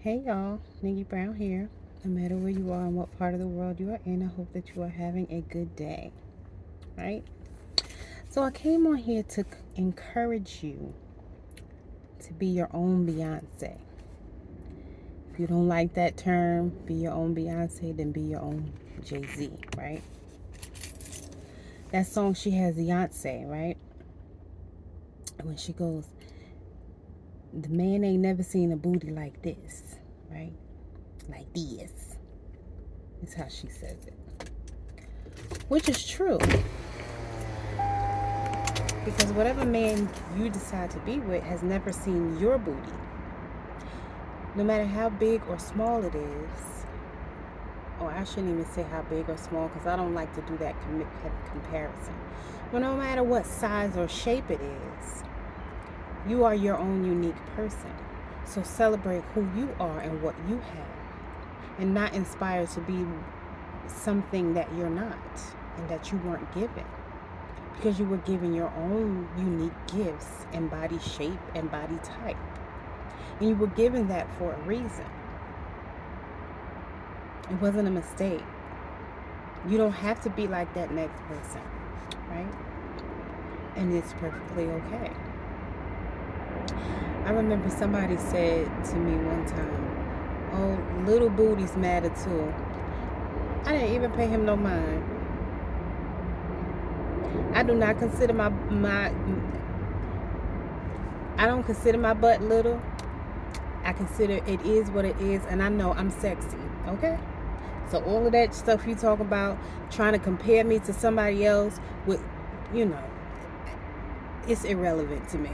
Hey y'all, Nickie Brown here. No matter where you are and what part of the world you are in, I hope that you are having a good day, right? So I came on here to encourage you to be your own Beyonce. If you don't like that term, be your own Beyonce, then be your own Jay-Z, right? That song she has, Yonce, right? When she goes, the man ain't never seen a booty like this, right? Like this. That's how she says it. Which is true. Because whatever man you decide to be with has never seen your booty. No matter how big or small it is, or I shouldn't even say how big or small because I don't like to do that comparison. But no matter what size or shape it is, you are your own unique person. So celebrate who you are and what you have, and not inspire to be something that you're not and that you weren't given. Because you were given your own unique gifts and body shape and body type. And you were given that for a reason. It wasn't a mistake. You don't have to be like that next person, right? And it's perfectly okay. I remember somebody said to me one time, oh, little booties matter too. I didn't even pay him no mind. I do not consider I don't consider my butt little. I consider it is what it is, and I know I'm sexy, okay? So all of that stuff you talk about, trying to compare me to somebody else with, it's irrelevant to me.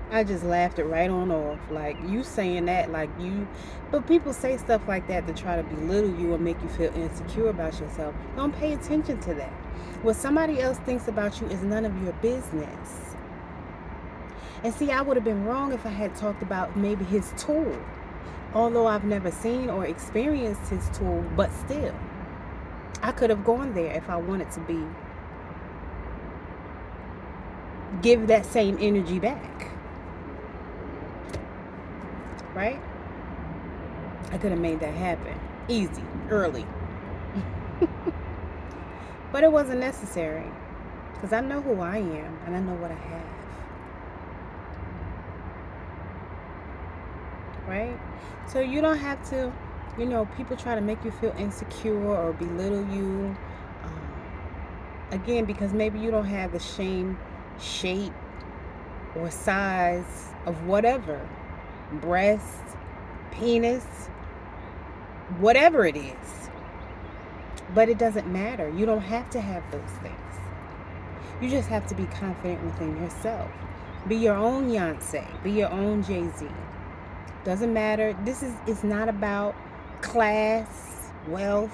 I just laughed it right on off. Like, you saying that, but people say stuff like that to try to belittle you or make you feel insecure about yourself. Don't pay attention to that. What somebody else thinks about you is none of your business. And see, I would have been wrong if I had talked about maybe his tool. Although I've never seen or experienced his tool, but still, I could have gone there if I wanted to give that same energy back. Right? I could have made that happen. Easy, early. But it wasn't necessary. Because I know who I am and I know what I have. Right? So you don't have to, people try to make you feel insecure or belittle you. Again, because maybe you don't have the same shape or size of whatever. Breast, penis, whatever it is. But it doesn't matter. You don't have to have those things. You just have to be confident within yourself. Be your own Yonce. Be your own Jay-Z. Doesn't matter. It's not about class, wealth,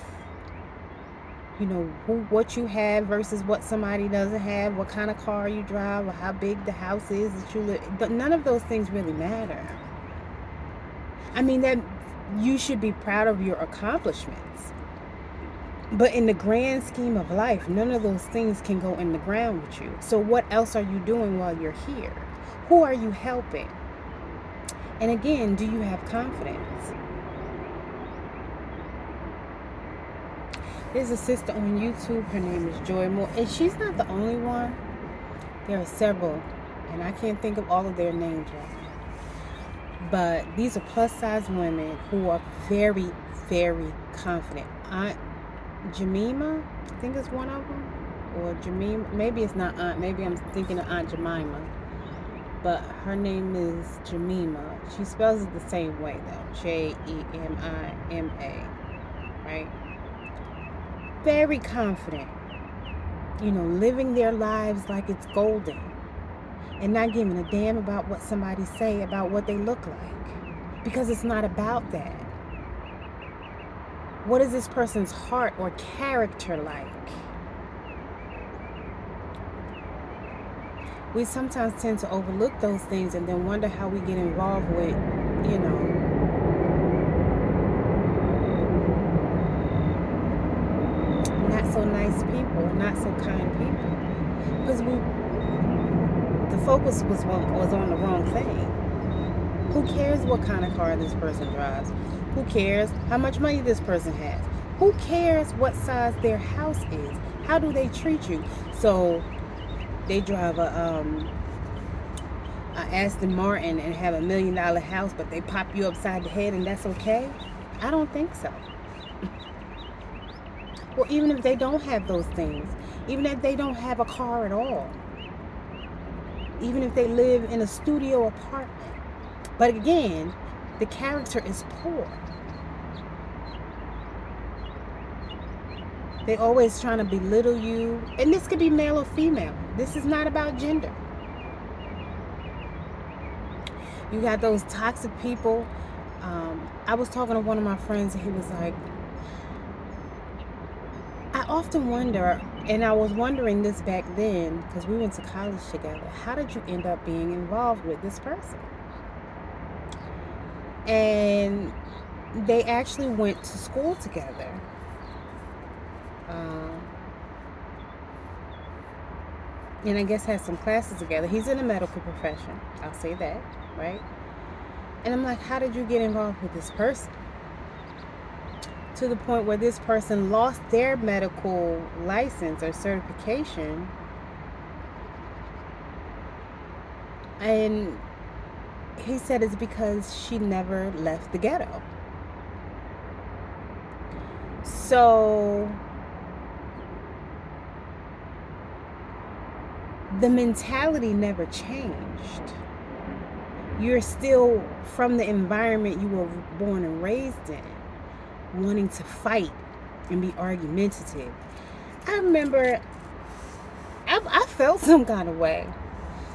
what you have versus what somebody doesn't have, what kind of car you drive, or how big the house is that you live. But none of those things really matter. I mean, that you should be proud of your accomplishments. But in the grand scheme of life, none of those things can go in the ground with you. So what else are you doing while you're here? Who are you helping? And again, do you have confidence? There's a sister on YouTube. Her name is Joy Moore. And she's not the only one. There are several. And I can't think of all of their names right now. But these are plus-size women who are very, very confident. Aunt Jemima, I think it's one of them. Or Jemima. Maybe it's not Aunt. Maybe I'm thinking of Aunt Jemima. But her name is Jemima. She spells it the same way, though. Jemima, right? Very confident. Living their lives like it's golden. And not giving a damn about what somebody say about what they look like. Because it's not about that. What is this person's heart or character like? We sometimes tend to overlook those things and then wonder how we get involved with, not so nice people, not so kind people. Because the focus was on the wrong thing. Who cares what kind of car this person drives? Who cares how much money this person has? Who cares what size their house is? How do they treat you? So they drive a Aston Martin and have $1 million house, but they pop you upside the head and that's okay? I don't think so. Well, even if they don't have those things, even if they don't have a car at all, even if they live in a studio apartment, but again, the character is poor. They always trying to belittle you, and this could be male or female. This is not about gender. You got those toxic people. I was talking to one of my friends, and he was like, I often wonder, and I was wondering this back then, because we went to college together, how did you end up being involved with this person? And they actually went to school together. And I guess had some classes together. He's in the medical profession, I'll say that, right? And I'm like, how did you get involved with this person? To the point where this person lost their medical license or certification. And he said it's because she never left the ghetto. So the mentality never changed. You're still from the environment you were born and raised in, wanting to fight and be argumentative. I remember I felt some kind of way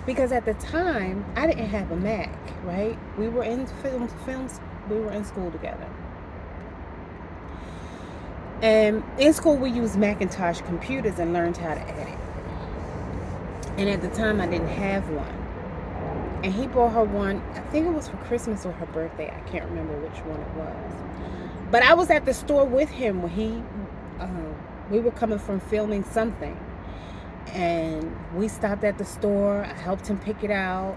because at the time I didn't have a Mac, right? We were in films, we were in school together. And in school we used Macintosh computers and learned how to edit. And at the time I didn't have one. And he bought her one, I think it was for Christmas or her birthday. I can't remember which one it was. But I was at the store with him when we were coming from filming something. And we stopped at the store. I helped him pick it out.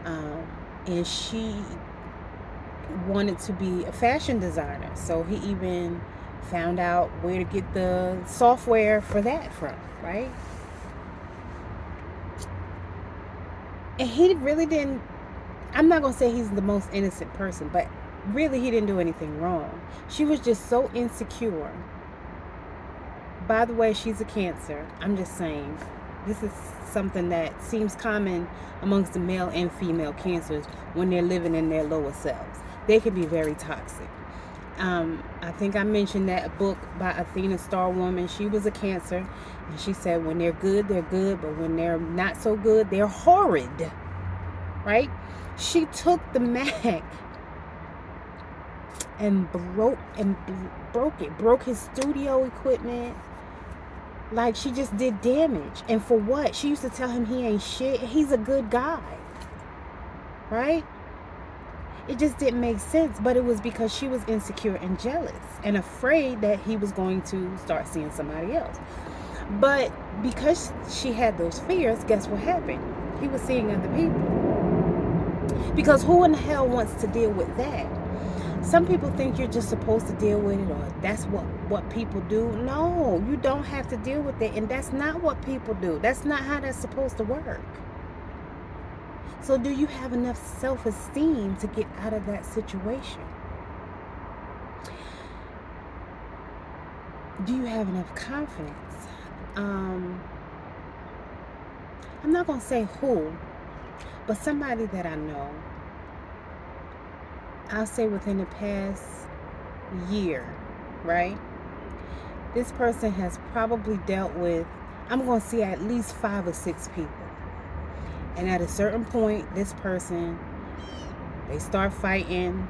And she wanted to be a fashion designer. So he even found out where to get the software for that from, right? And he really didn't, I'm not going to say he's the most innocent person, but really he didn't do anything wrong. She was just so insecure. By the way, she's a Cancer. I'm just saying, this is something that seems common amongst the male and female Cancers when they're living in their lower selves. They can be very toxic. I think I mentioned that book by Athena Star Woman. She was a Cancer, and she said when they're good, but when they're not so good, they're horrid, right? She took the Mac and broke his studio equipment. Like, she just did damage. And for what? She used to tell him he ain't shit. He's a good guy, right? It just didn't make sense, but it was because she was insecure and jealous and afraid that he was going to start seeing somebody else. But because she had those fears, guess what happened? He was seeing other people. Because who in the hell wants to deal with that? Some people think you're just supposed to deal with it, or that's what people do. No, you don't have to deal with it, and that's not what people do. That's not how that's supposed to work. So do you have enough self-esteem to get out of that situation? Do you have enough confidence? I'm not going to say who, but somebody that I know, I'll say within the past year, right? This person has probably dealt with, I'm going to say at least 5 or 6 people. And at a certain point, this person, they start fighting,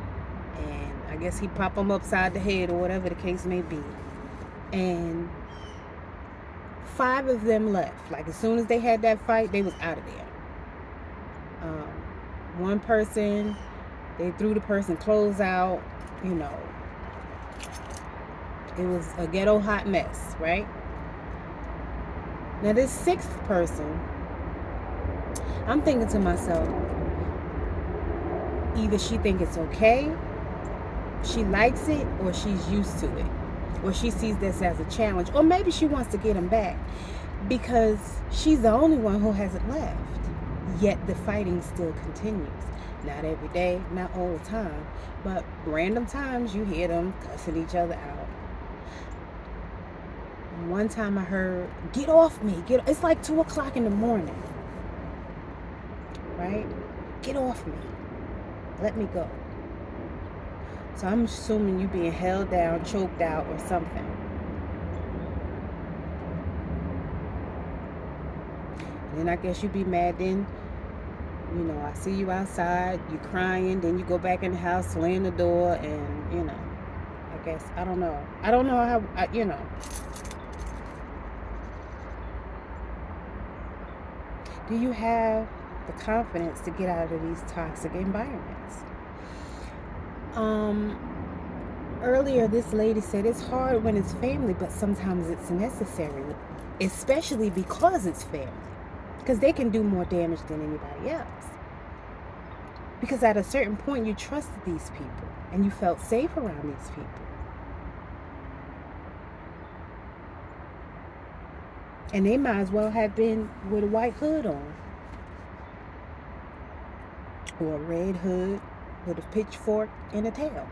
and I guess he pop them upside the head or whatever the case may be. And 5 of them left. Like, as soon as they had that fight, they was out of there. One person, they threw the person clothes out, you know. It was a ghetto hot mess, right? Now this 6th person, I'm thinking to myself, Either she think it's okay, she likes it, or she's used to it, or she sees this as a challenge, or maybe she wants to get him back because she's the only one who hasn't left. Yet the fighting still continues. Not every day, not all the time, but random times you hear them cussing each other out. One time I heard, "Get off me, get," it's like 2 o'clock in the morning, right? "Get off me, let me go." So I'm assuming you being held down, choked out, or something. And then I guess you be mad. Then, I see you outside, you crying. Then you go back in the house, slam the door, and I guess I don't know. I don't know how. Do you have the confidence to get out of these toxic environments? Earlier, this lady said it's hard when it's family, but sometimes it's necessary, especially because it's family, because they can do more damage than anybody else. Because at a certain point, you trusted these people and you felt safe around these people. And they might as well have been with a white hood on, or a red hood with a pitchfork and a tail.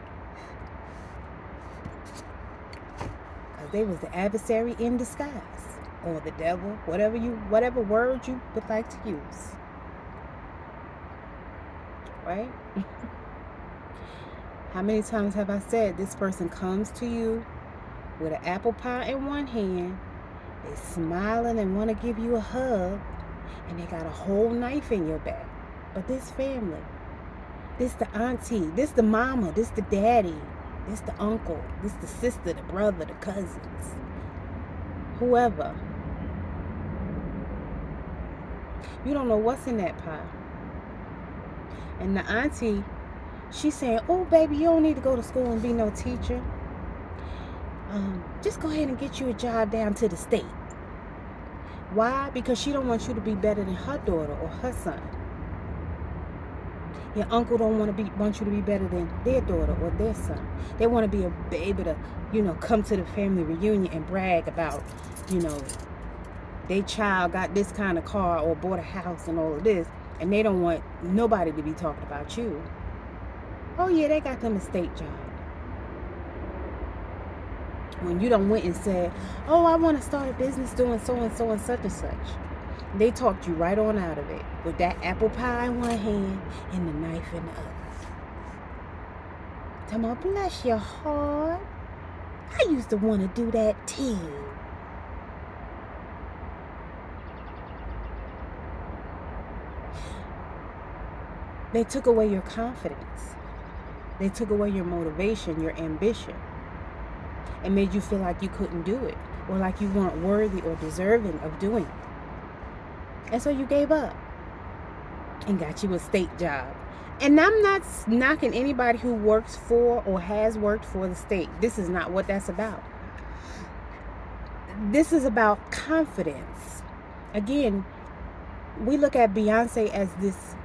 Because they was the adversary in disguise, or the devil, whatever word you would like to use. Right? How many times have I said this person comes to you with an apple pie in one hand, they smiling and want to give you a hug, and they got a whole knife in your back. But this family, this the auntie, this the mama, this the daddy, this the uncle, this the sister, the brother, the cousins, whoever. You don't know what's in that pie. And the auntie, she's saying, "Oh, baby, you don't need to go to school and be no teacher. Just go ahead and get you a job down to the state." Why? Because she don't want you to be better than her daughter or her son. Your uncle don't want you to be better than their daughter or their son. They want to be able to, come to the family reunion and brag about, their child got this kind of car or bought a house and all of this, and they don't want nobody to be talking about you. Oh yeah, they got them a state job. When you done went and said, "Oh, I want to start a business doing so and so and such and such," they talked you right on out of it with that apple pie in one hand and the knife in the other. Tell me, bless your heart. I used to want to do that too. They took away your confidence. They took away your motivation, your ambition, and made you feel like you couldn't do it, or like you weren't worthy or deserving of doing it. And so you gave up and got you a state job. And I'm not knocking anybody who works for or has worked for the state. This is not what that's about. This is about confidence. Again, we look at Beyonce as this,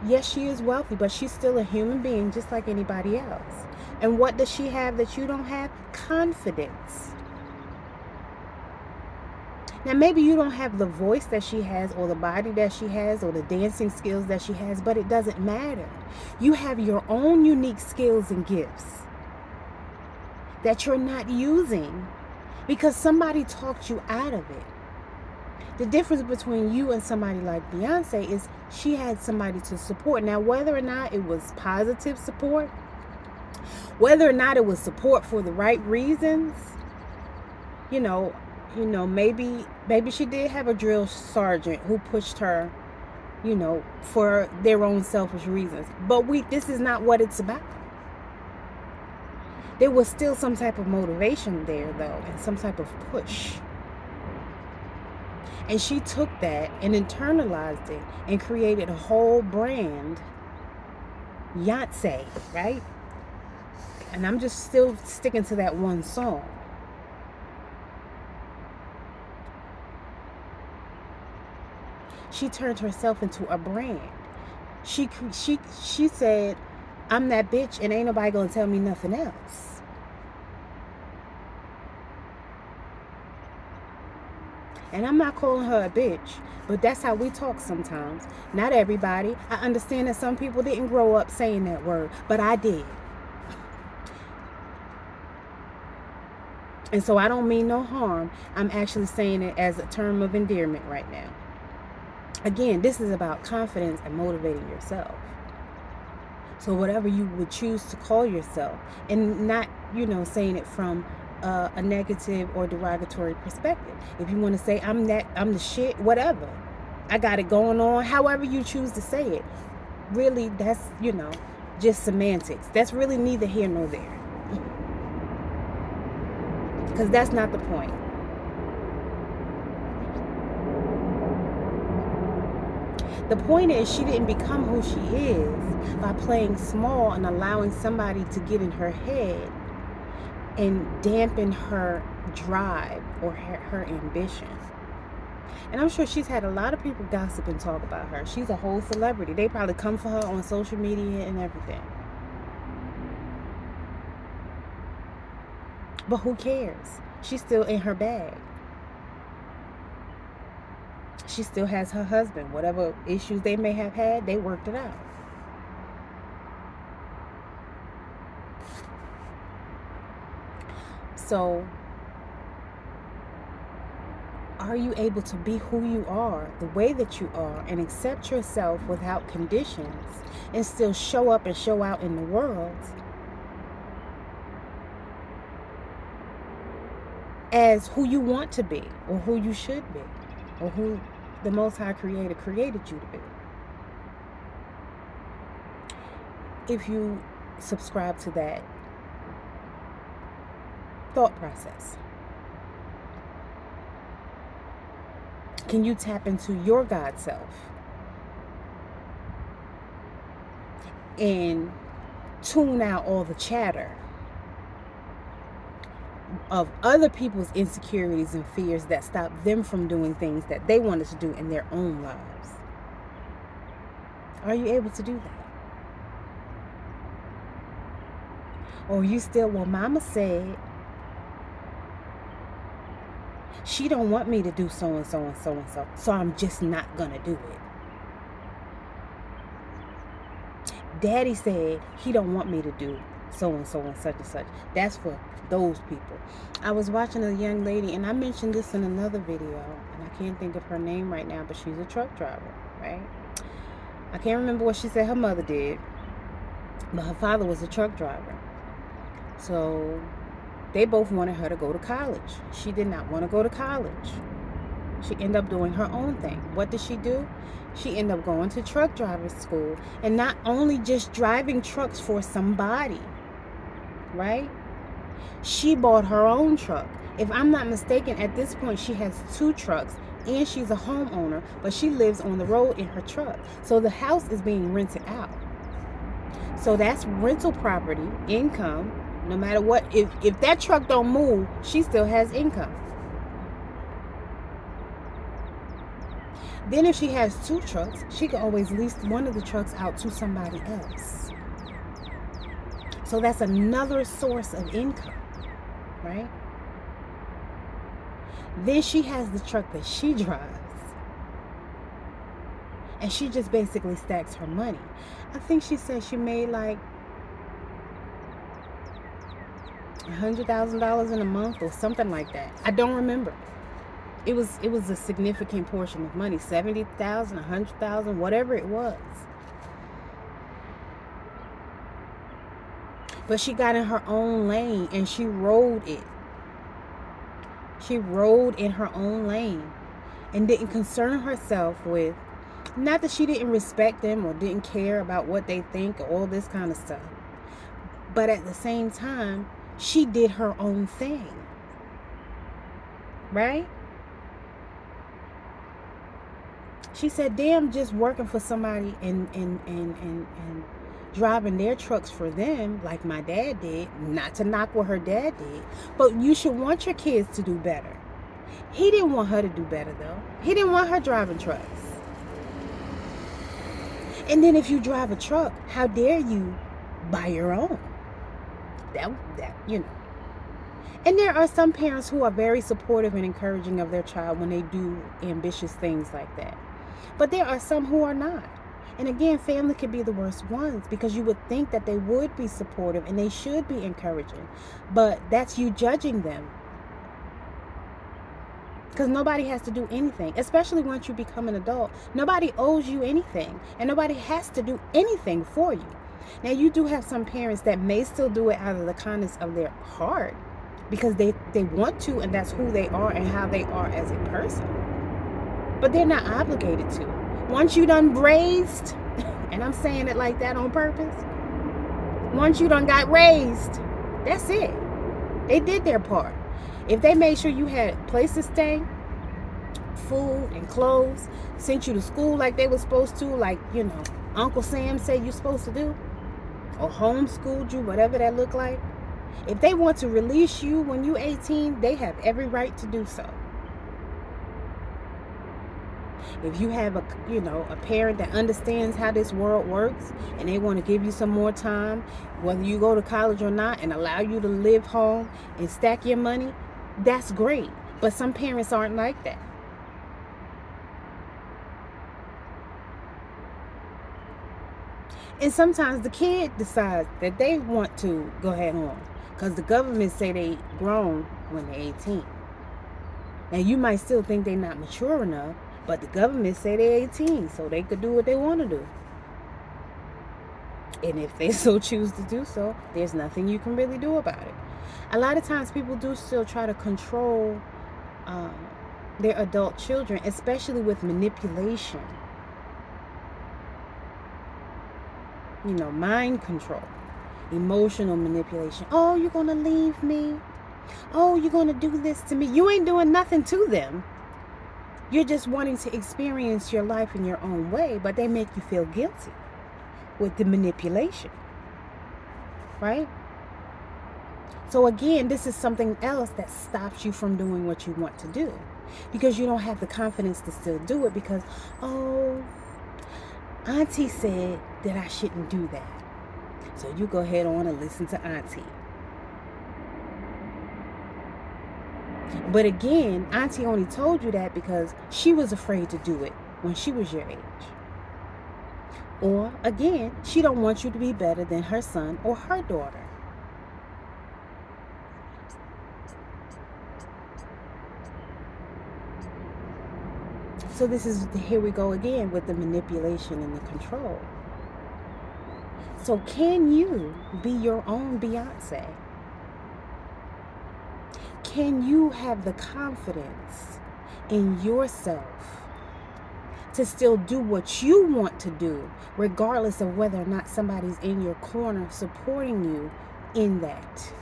yes, she is wealthy, but she's still a human being just like anybody else. And what does she have that you don't have? Confidence. Now, maybe you don't have the voice that she has, or the body that she has, or the dancing skills that she has, but it doesn't matter. You have your own unique skills and gifts that you're not using because somebody talked you out of it. The difference between you and somebody like Beyonce is she had somebody to support. Now, whether or not it was positive support, whether or not it was support for the right reasons, maybe she did have a drill sergeant who pushed her, for their own selfish reasons. But this is not what it's about. There was still some type of motivation there, though, and some type of push. And she took that and internalized it and created a whole brand, Yonce, right? And I'm just still sticking to that one song. She turned herself into a brand. She said, I'm that bitch and ain't nobody gonna tell me nothing else. And I'm not calling her a bitch, but that's how we talk sometimes. Not everybody. I understand that some people didn't grow up saying that word, but I did. And so I don't mean no harm. I'm actually saying it as a term of endearment right now. Again, this is about confidence and motivating yourself. So whatever you would choose to call yourself, and not, saying it from a negative or derogatory perspective. If you want to say I'm the shit, whatever. I got it going on, however you choose to say it. Really, that's, just semantics. That's really neither here nor there. Because that's not the point. The point is, she didn't become who she is by playing small and allowing somebody to get in her head and dampen her drive or her ambition. And I'm sure she's had a lot of people gossip and talk about her. She's a whole celebrity. They probably come for her on social media and everything. But who cares? She's still in her bag. She still has her husband. Whatever issues they may have had, they worked it out. So, are you able to be who you are, the way that you are, and accept yourself without conditions, and still show up and show out in the world as who you want to be, or who you should be, or who the Most High Creator created you to be? If you subscribe to that thought process, can you tap into your God self and tune out all the chatter of other people's insecurities and fears that stop them from doing things that they wanted to do in their own lives? Are you able to do that? Or you still, well, mama said she don't want me to do so and so and so and so, so I'm just not gonna do it. Daddy said he don't want me to do so and so and such and such. That's for those people. I was watching a young lady, and I mentioned this in another video, and I can't think of her name right now, but she's a truck driver, right? I can't remember what she said her mother did, but her father was a truck driver. So they both wanted her to go to college. She did not want to go to college. She ended up doing her own thing. What did she do? She ended up going to truck driver school, and not only just driving trucks for somebody, right? She bought her own truck. If I'm not mistaken, at this point she has 2 trucks, and she's a homeowner, but she lives on the road in her truck. So the house is being rented out. So that's rental property, income. No matter what, if that truck don't move, she still has income. Then if she has 2 trucks, she can always lease one of the trucks out to somebody else. So that's another source of income, right? Then she has the truck that she drives, and she just basically stacks her money. I think she said she made like $100,000 in a month or something like that. I don't remember. It was a significant portion of money, 70,000, 100,000, whatever it was. But she got in her own lane and she rode it. She rode in her own lane and didn't concern herself with, not that she didn't respect them or didn't care about what they think or all this kind of stuff, but at the same time, she did her own thing, right? She said, damn, just working for somebody and driving their trucks for them like my dad did. Not to knock what her dad did, but you should want your kids to do better. He didn't want her to do better, though. He didn't want her driving trucks. And then if you drive a truck, how dare you buy your own? That you know. And there are some parents who are very supportive and encouraging of their child when they do ambitious things like that. But there are some who are not. And again, family could be the worst ones, because you would think that they would be supportive and they should be encouraging. But that's you judging them. Because nobody has to do anything, especially once you become an adult. Nobody owes you anything, and nobody has to do anything for you. Now, you do have some parents that may still do it out of the kindness of their heart, because they want to, and that's who they are and how they are as a person. But they're not obligated to. Once you done raised, and I'm saying it like that on purpose, once you done got raised, that's it. They did their part. If they made sure you had a place to stay, food and clothes, sent you to school like they were supposed to, like, you know, Uncle Sam said you're supposed to do, or homeschooled you, whatever that looked like. If they want to release you when you're 18, they have every right to do so. If you have a parent that understands how this world works and they want to give you some more time, whether you go to college or not, and allow you to live home and stack your money, that's great. But some parents aren't like that. And sometimes the kid decides that they want to go ahead on, because the government say they grown when they're 18. Now, you might still think they're not mature enough, but the government say they're 18, so they could do what they want to do. And if they so choose to do so, there's nothing you can really do about it. A lot of times people do still try to control their adult children, especially with manipulation. You know, mind control, emotional manipulation. Oh, you're going to leave me. Oh, you're going to do this to me. You ain't doing nothing to them. You're just wanting to experience your life in your own way, but they make you feel guilty with the manipulation, right? So again, this is something else that stops you from doing what you want to do, because you don't have the confidence to still do it, because, oh, Auntie said that I shouldn't do that. So you go ahead on and listen to Auntie. But again, Auntie only told you that because she was afraid to do it when she was your age. Or again, she don't want you to be better than her son or her daughter. So this is, here we go again with the manipulation and the control. So can you be your own Beyonce? Can you have the confidence in yourself to still do what you want to do, regardless of whether or not somebody's in your corner supporting you in that?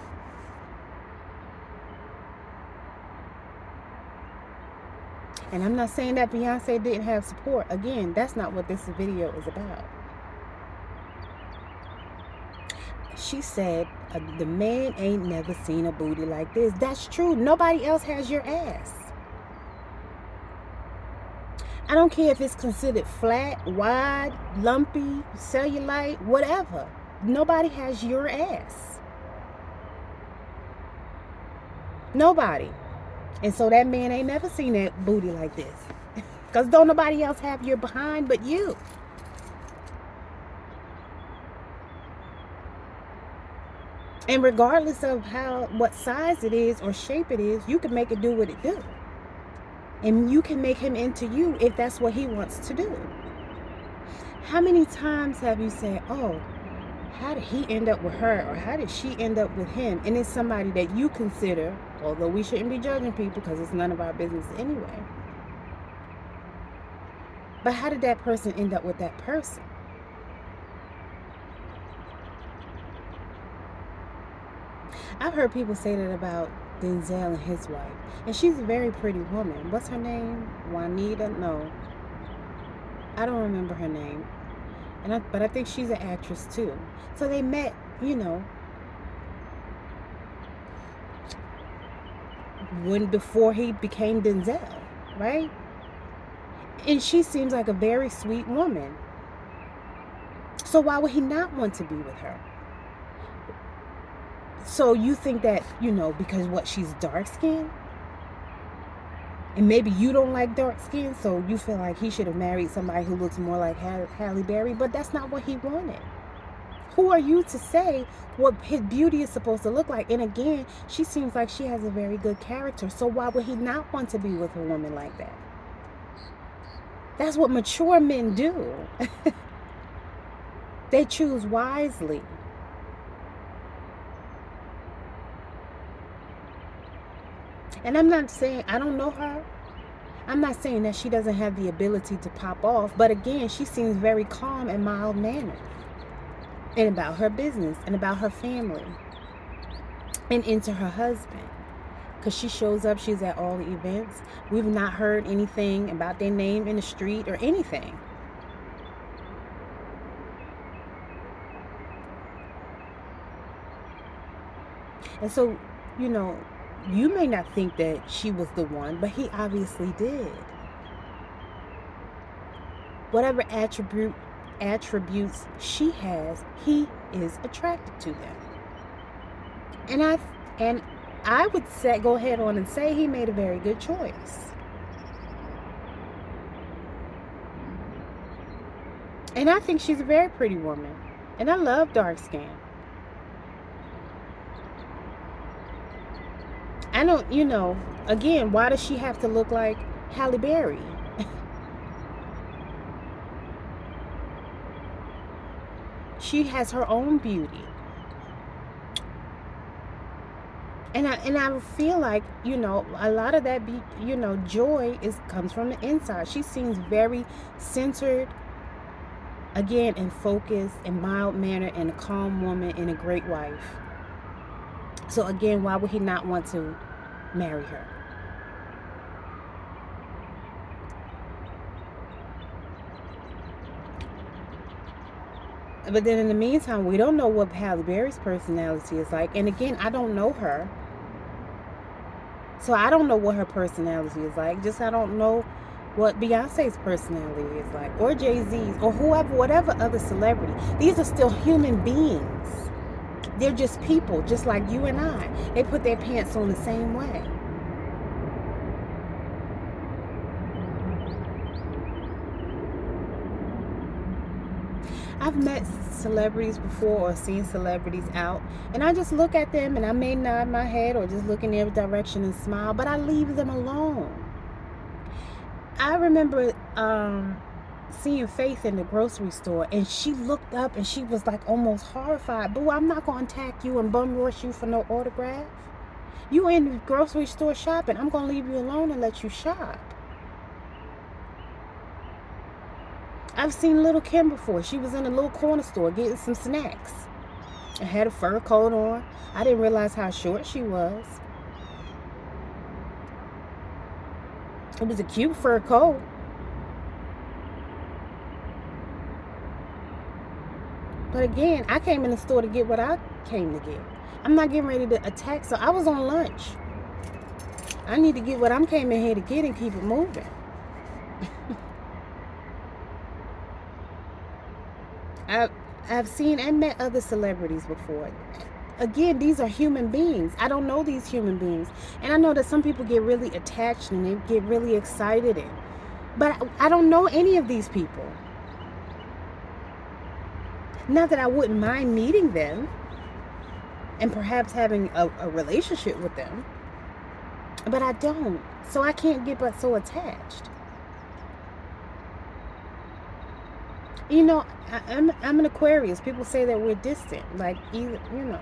And I'm not saying that Beyonce didn't have support. Again, that's not what this video is about. She said, the man ain't never seen a booty like this. That's true. Nobody else has your ass. I don't care if it's considered flat, wide, lumpy, cellulite, whatever. Nobody has your ass. Nobody. And so that man ain't never seen that booty like this. Because don't nobody else have your behind but you. And regardless of what size it is or shape it is, you can make it do what it do. And you can make him into you if that's what he wants to do. How many times have you said, oh, how did he end up with her? Or how did she end up with him? And it's somebody that you consider, although we shouldn't be judging people because it's none of our business anyway. But how did that person end up with that person? I've heard people say that about Denzel and his wife. And she's a very pretty woman. What's her name? Juanita? No. I don't remember her name. But I think she's an actress too. So they met, before he became Denzel, right? And she seems like a very sweet woman. So why would he not want to be with her? So you think that, because what, she's dark skinned? And maybe you don't like dark skin, so you feel like he should have married somebody who looks more like Halle Berry, but that's not what he wanted. Who are you to say what his beauty is supposed to look like? And again, she seems like she has a very good character, so why would he not want to be with a woman like that? That's what mature men do. They choose wisely. And I'm not saying, I don't know her. I'm not saying that she doesn't have the ability to pop off. But again, she seems very calm and mild-mannered. And about her business and about her family. And into her husband. Because she shows up, she's at all the events. We've not heard anything about their name in the street or anything. And so, you may not think that she was the one, but he obviously did. Whatever attributes she has, he is attracted to them. And I would say, go ahead on and say he made a very good choice. And I think she's a very pretty woman. And I love dark skin. I don't, again, why does she have to look like Halle Berry? She has her own beauty. And I feel like, a lot of that, joy comes from the inside. She seems very centered, again, and focused and mild-mannered and a calm woman and a great wife. So again, why would he not want to marry her? But then in the meantime, we don't know what Halle Berry's personality is like. And again, I don't know her. So I don't know what her personality is like. Just I don't know what Beyonce's personality is like. Or Jay-Z's. Or whoever, whatever other celebrity. These are still human beings. They're just people, just like you and I. They put their pants on the same way. I've met celebrities before or seen celebrities out, and I just look at them and I may nod my head or just look in their direction and smile, but I leave them alone. I remember seeing Faith in the grocery store, and she looked up and she was like almost horrified. Boo, I'm not going to attack you and bum rush you for no autograph. You in the grocery store shopping. I'm going to leave you alone and let you shop. I've seen little Kim before. She was in a little corner store getting some snacks and had a fur coat on. I didn't realize how short she was. It was a cute fur coat. But again, I came in the store to get what I came to get. I'm not getting ready to attack. So I was on lunch. I need to get what I came in here to get and keep it moving. I've seen and met other celebrities before. Again, these are human beings. I don't know these human beings. And I know that some people get really attached and they get really excited. But I don't know any of these people. Not that I wouldn't mind meeting them and perhaps having a relationship with them. But I don't. So I can't get but so attached. I'm an Aquarius. People say that we're distant. Like, And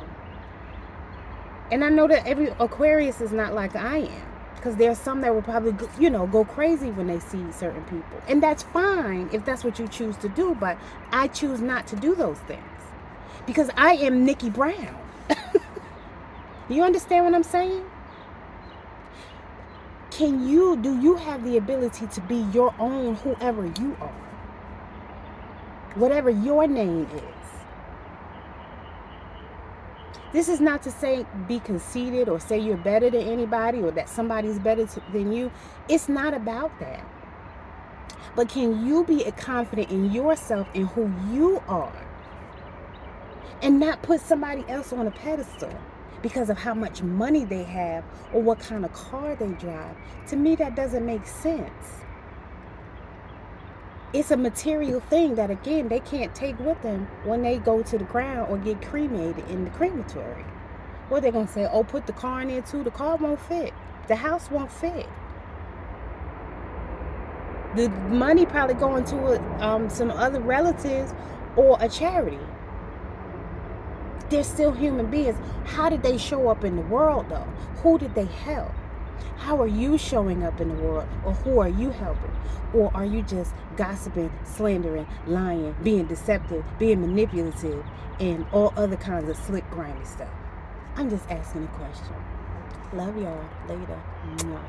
I know that every Aquarius is not like I am. Because there are some that will probably, go crazy when they see certain people. And that's fine if that's what you choose to do. But I choose not to do those things. Because I am Nickie Brown. You understand what I'm saying? Do you have the ability to be your own whoever you are? Whatever your name is. This is not to say be conceited or say you're better than anybody or that somebody's better than you. It's not about that. But can you be confident in yourself and who you are and not put somebody else on a pedestal because of how much money they have or what kind of car they drive. To me, that doesn't make sense. It's a material thing that, again, they can't take with them when they go to the ground or get cremated in the crematory. What they're going to say, oh, put the car in there too. The car won't fit. The house won't fit. The money probably going to some other relatives or a charity. They're still human beings. How did they show up in the world, though? Who did they help? How are you showing up in the world? Or who are you helping? Or are you just gossiping, slandering, lying, being deceptive, being manipulative, and all other kinds of slick, grimy stuff? I'm just asking a question. Love y'all. Later. Mwah.